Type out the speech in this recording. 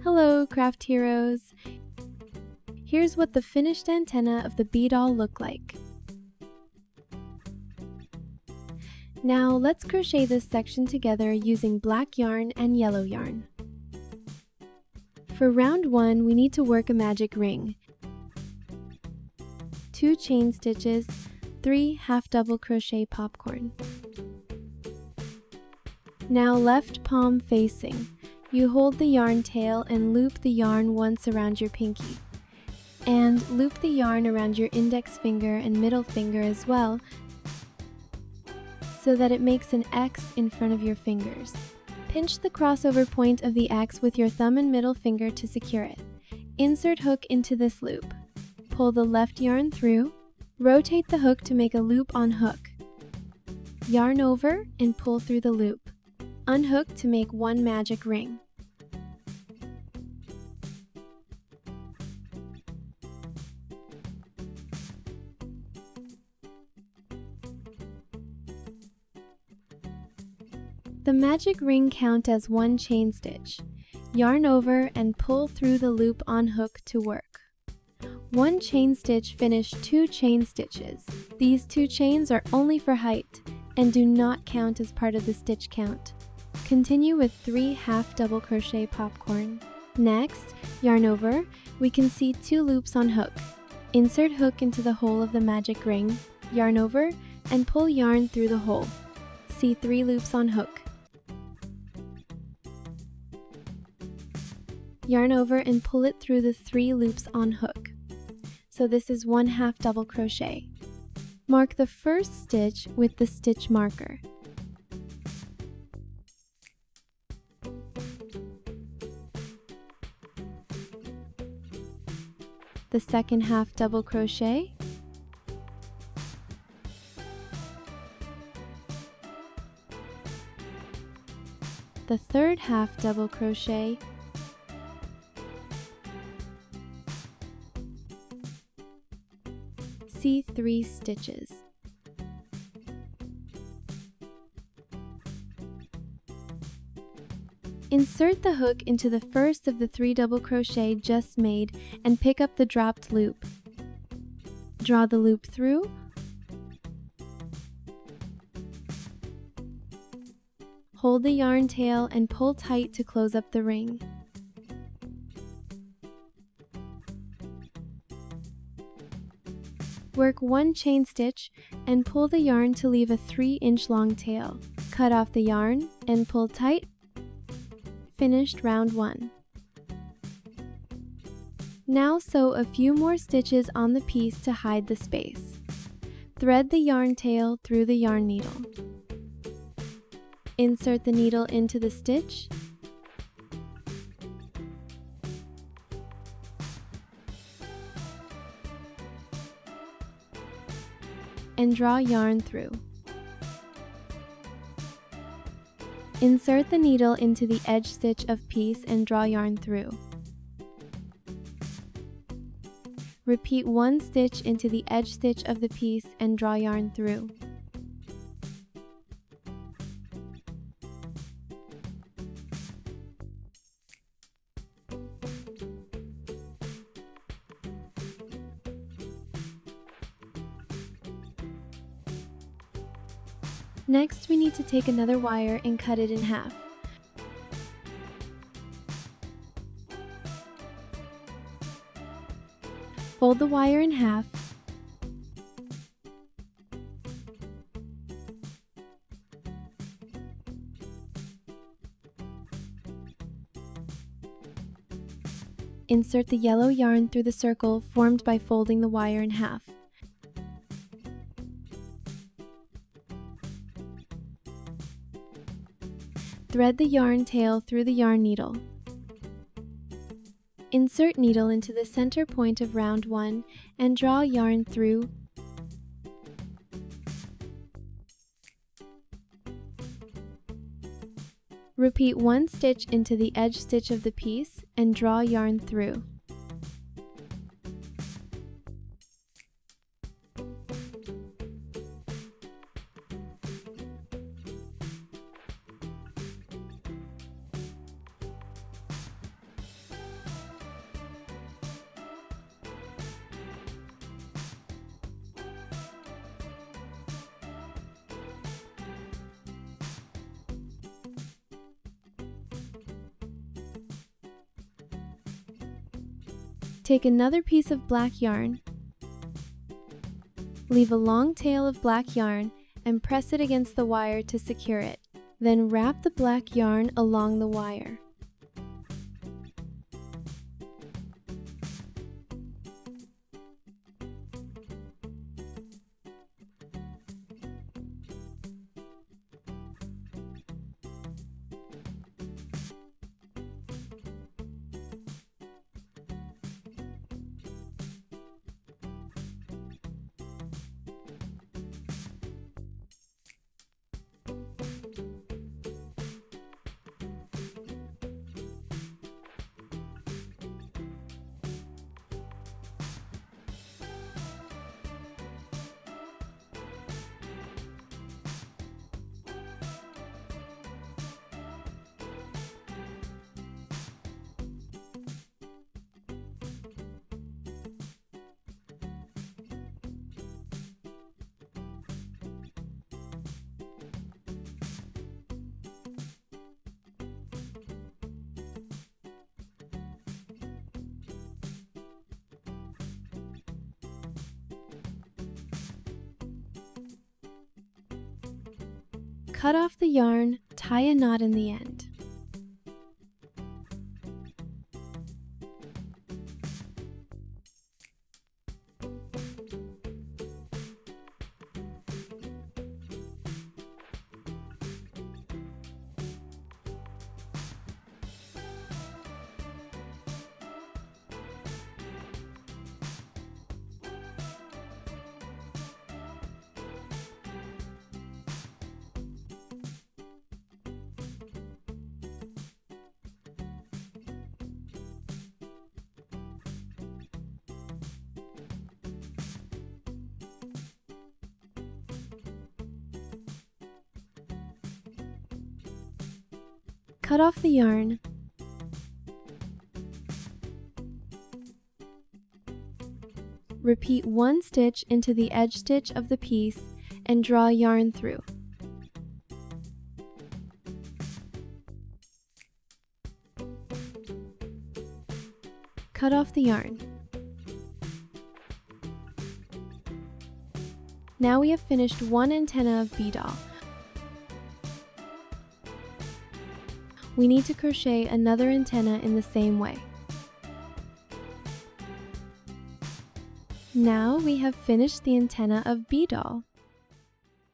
Hello, craft heroes! Here's what the finished antenna of the bee doll look like. Now let's crochet this section together using black yarn and yellow yarn. For round 1, we need to work a magic ring, 2 chain stitches, 3 half double crochet popcorn. Now left palm facing, you hold the yarn tail and loop the yarn once around your pinky. And loop the yarn around your index finger and middle finger as well, so that it makes an X in front of your fingers. Pinch the crossover point of the X with your thumb and middle finger to secure it. Insert hook into this loop. Pull the left yarn through. Rotate the hook to make a loop on hook. Yarn over and pull through the loop. Unhook to make one magic ring. The magic ring count as 1 chain stitch. Yarn over and pull through the loop on hook to work. 1 chain stitch finish 2 chain stitches. These 2 chains are only for height and do not count as part of the stitch count. Continue with 3 half double crochet popcorn. Next, yarn over, we can see 2 loops on hook. Insert hook into the hole of the magic ring, yarn over, and pull yarn through the hole. See 3 loops on hook. Yarn over and pull it through the 3 loops on hook. So this is 1 half double crochet. Mark the first stitch with the stitch marker. The second half double crochet, the third half double crochet, see 3 stitches. Insert the hook into the first of the 3 double crochet just made and pick up the dropped loop. Draw the loop through, hold the yarn tail and pull tight to close up the ring. Work 1 chain stitch and pull the yarn to leave a 3-inch long tail. Cut off the yarn and pull tight. Finished round 1. Now sew a few more stitches on the piece to hide the space. Thread the yarn tail through the yarn needle. Insert the needle into the stitch. And draw yarn through. Insert the needle into the edge stitch of piece and draw yarn through. Repeat 1 stitch into the edge stitch of the piece and draw yarn through. Next, we need to take another wire and cut it in half. Fold the wire in half. Insert the yellow yarn through the circle formed by folding the wire in half. Thread the yarn tail through the yarn needle. Insert needle into the center point of round 1 and draw yarn through. Repeat 1 stitch into the edge stitch of the piece and draw yarn through. Take another piece of black yarn, leave a long tail of black yarn, and press it against the wire to secure it. Then wrap the black yarn along the wire. Cut off the yarn, tie a knot in the end. Cut off the yarn. Repeat one stitch into the edge stitch of the piece and draw yarn through. Cut off the yarn. Now we have finished one antenna of bee doll. We need to crochet another antenna in the same way. Now we have finished the antenna of bee doll.